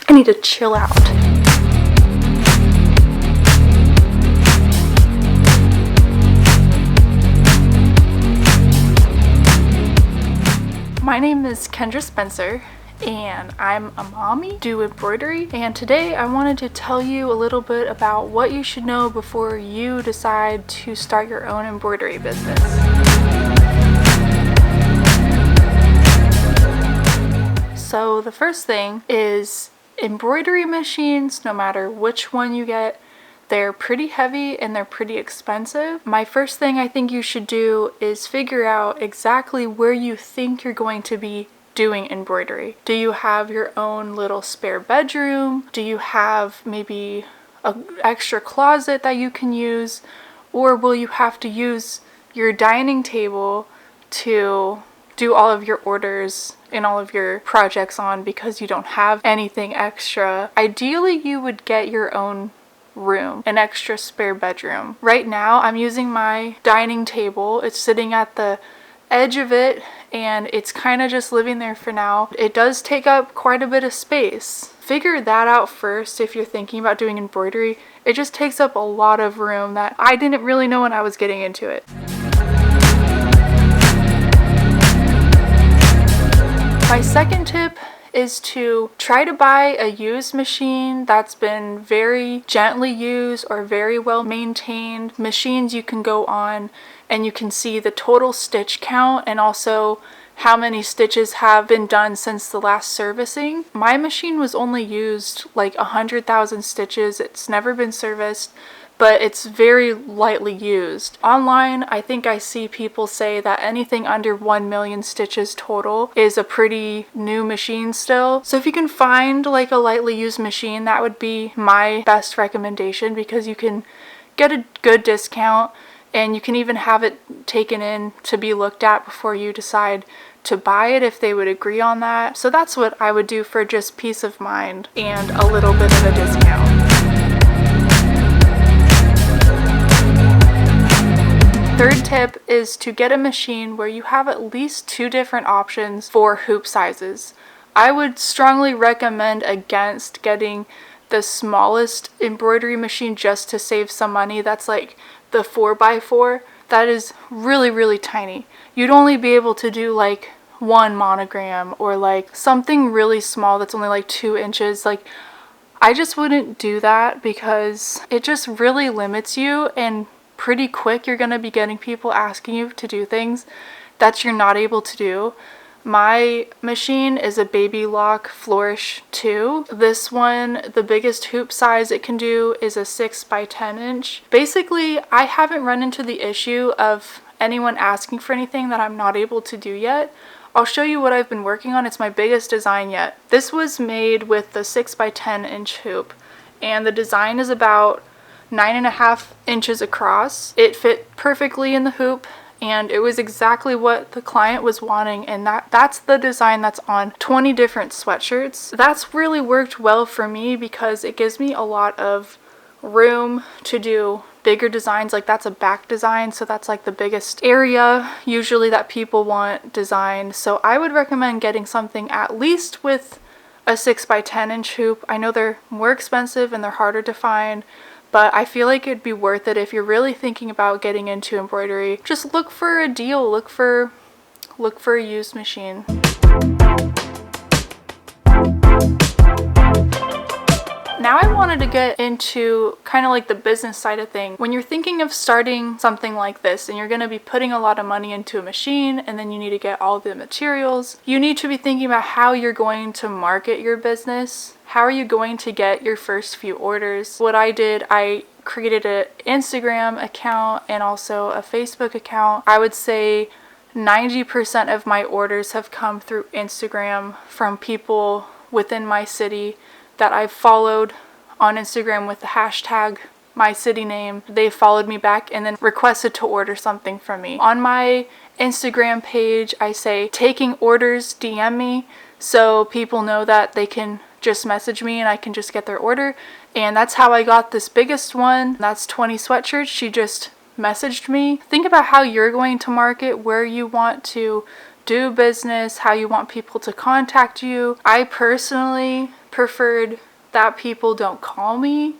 I need to chill out. My name is Kendra Spencer and I'm a mommy, do embroidery, and today I wanted to tell you a little bit about what you should know before you decide to start your own embroidery business. So the first thing is embroidery machines, no matter which one you get, they're pretty heavy and they're pretty expensive. My first thing I think you should do is figure out exactly where you think you're going to be doing embroidery. Do you have your own little spare bedroom? Do you have maybe an extra closet that you can use? Or will you have to use your dining table to do all of your orders and all of your projects on because you don't have anything extra? Ideally, you would get your own room, an extra spare bedroom. Right now, I'm using my dining table. It's sitting at the edge of it and it's kind of just living there for now. It does take up quite a bit of space. Figure that out first if you're thinking about doing embroidery. It just takes up a lot of room that I didn't really know when I was getting into it. My second tip is to try to buy a used machine that's been very gently used or very well maintained. Machines you can go on and you can see the total stitch count and also how many stitches have been done since the last servicing. My machine was only used like 100,000 stitches. It's never been serviced, but it's very lightly used. Online, I think I see people say that anything under 1 million stitches total is a pretty new machine still. So if you can find like a lightly used machine, that would be my best recommendation because you can get a good discount and you can even have it taken in to be looked at before you decide to buy it if they would agree on that. So that's what I would do for just peace of mind and a little bit of a discount. Third tip is to get a machine where you have at least 2 different options for hoop sizes. I would strongly recommend against getting the smallest embroidery machine just to save some money. That's like the 4x4. That is really, really tiny. You'd only be able to do like 1 monogram or like something really small that's only like 2 inches. Like, I just wouldn't do that because it just really limits you, and pretty quick you're going to be getting people asking you to do things that you're not able to do. My machine is a Baby Lock Flourish 2. This one, the biggest hoop size it can do is a 6x10 inch. Basically, I haven't run into the issue of anyone asking for anything that I'm not able to do yet. I'll show you what I've been working on. It's my biggest design yet. This was made with the 6x10 inch hoop, and the design is about 9.5 inches across. It fit perfectly in the hoop and it was exactly what the client was wanting, and that's the design that's on 20 different sweatshirts. That's really worked well for me because it gives me a lot of room to do bigger designs. Like, that's a back design, so that's like the biggest area usually that people want designed. So I would recommend getting something at least with a 6x10 inch hoop. I know they're more expensive and they're harder to find, but I feel like it'd be worth it if you're really thinking about getting into embroidery. Just look for a deal, look for a used machine. Now I wanted to get into kind of like the business side of things. When you're thinking of starting something like this and you're going to be putting a lot of money into a machine and then you need to get all the materials, you need to be thinking about how you're going to market your business. How are you going to get your first few orders? What I did, I created an Instagram account and also a Facebook account. I would say 90% of my orders have come through Instagram from people within my city that I've followed on Instagram with the hashtag my city name. They followed me back and then requested to order something from me. On my Instagram page, I say taking orders, DM me, so people know that they can just message me and I can just get their order. And that's how I got this biggest one. That's 20 sweatshirts. She just messaged me. Think about how you're going to market, where you want to do business, how you want people to contact you. I personally preferred that people don't call me.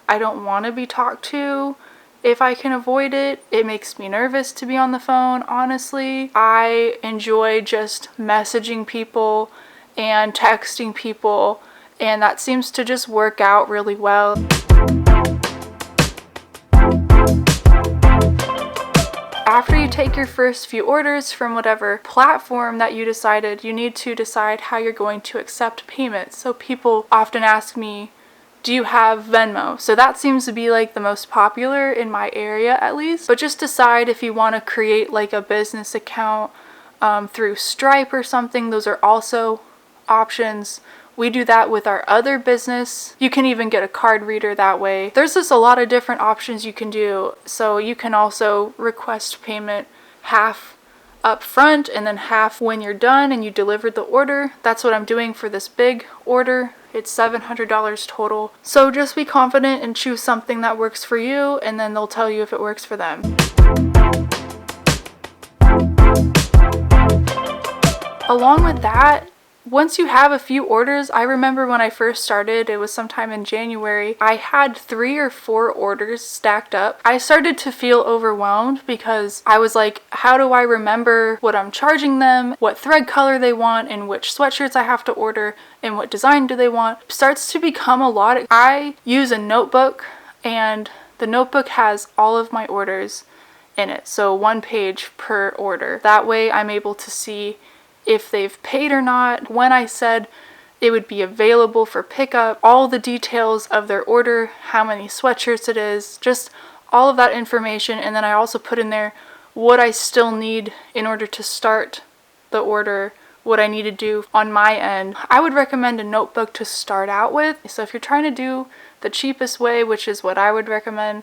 I don't want to be talked to. If I can avoid it, it makes me nervous to be on the phone, honestly. I enjoy just messaging people and texting people, and that seems to just work out really well. After you take your first few orders from whatever platform that you decided, you need to decide how you're going to accept payments. So people often ask me, do you have Venmo? So that seems to be like the most popular in my area at least. But just decide if you want to create like a business account through Stripe or something. Those are also options. We do that with our other business. You can even get a card reader that way. There's just a lot of different options you can do. So you can also request payment half up front and then half when you're done and you delivered the order. That's what I'm doing for this big order. It's $700 total. So just be confident and choose something that works for you, and then they'll tell you if it works for them. Along with that, once you have a few orders, I remember when I first started, it was sometime in January, I had 3 or 4 orders stacked up. I started to feel overwhelmed because I was like, how do I remember what I'm charging them, what thread color they want, and which sweatshirts I have to order, and what design do they want? It starts to become a lot. I use a notebook, and the notebook has all of my orders in it. So 1 page per order. That way I'm able to see if they've paid or not, when I said it would be available for pickup, all the details of their order, how many sweatshirts it is, just all of that information. And then I also put in there what I still need in order to start the order, what I need to do on my end. I would recommend a notebook to start out with. So if you're trying to do the cheapest way, which is what I would recommend,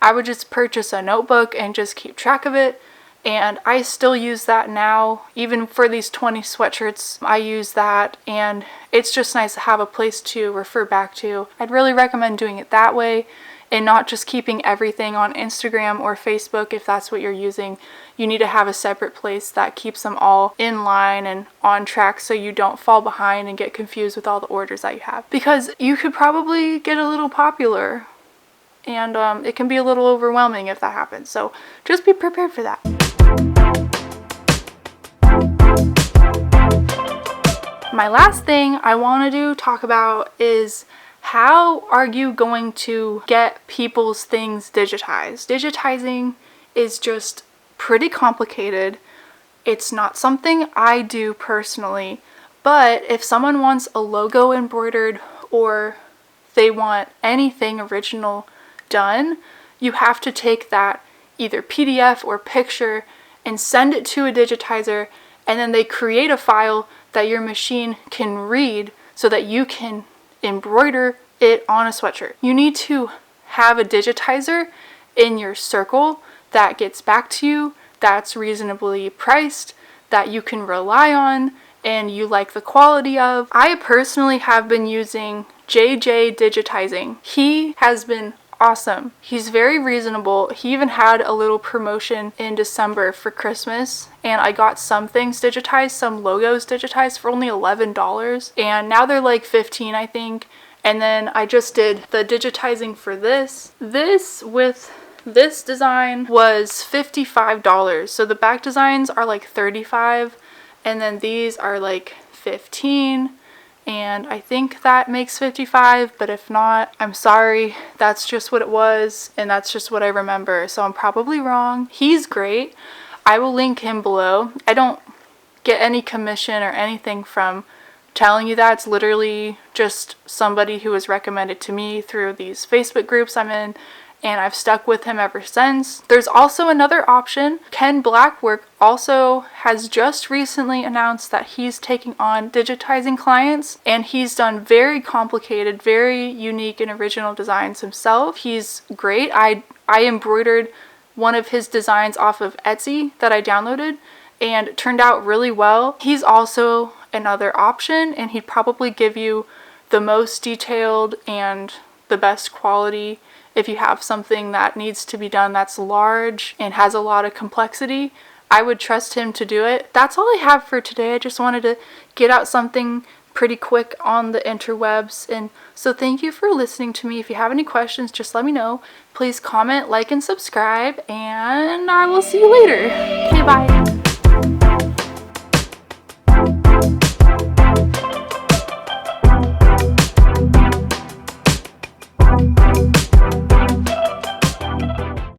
I would just purchase a notebook and just keep track of it. And I still use that now, even for these 20 sweatshirts, I use that, and it's just nice to have a place to refer back to. I'd really recommend doing it that way and not just keeping everything on Instagram or Facebook. If that's what you're using, you need to have a separate place that keeps them all in line and on track so you don't fall behind and get confused with all the orders that you have. Because you could probably get a little popular, and it can be a little overwhelming if that happens. So just be prepared for that. My last thing I want to talk about is how are you going to get people's things digitized? Digitizing is just pretty complicated. It's not something I do personally, but if someone wants a logo embroidered or they want anything original done, you have to take that either PDF or picture and send it to a digitizer, and then they create a file that your machine can read so that you can embroider it on a sweatshirt. You need to have a digitizer in your circle that gets back to you, that's reasonably priced, that you can rely on, and you like the quality of. I personally have been using JJ Digitizing. He has been awesome. He's very reasonable. He even had a little promotion in December for Christmas, and I got some things digitized, some logos digitized for only $11, and now they're like $15, I think. And then I just did the digitizing for this. This with this design was $55. So the back designs are like $35, and then these are like $15. And I think that makes $55, but if not, I'm sorry. That's just what it was, and that's just what I remember. So I'm probably wrong. He's great. I will link him below. I don't get any commission or anything from telling you that. It's literally just somebody who was recommended to me through these Facebook groups I'm in, and I've stuck with him ever since. There's also another option. KENBLKWRK also has just recently announced that he's taking on digitizing clients, and he's done very complicated, very unique and original designs himself. He's great. I embroidered one of his designs off of Etsy that I downloaded, and it turned out really well. He's also another option, and he'd probably give you the most detailed and the best quality if you have something that needs to be done that's large and has a lot of complexity. I would trust him to do it. That's all I have for today. I just wanted to get out something pretty quick on the interwebs. And so thank you for listening to me. If you have any questions, just let me know. Please comment, like, and subscribe, and I will see you later. Okay, bye.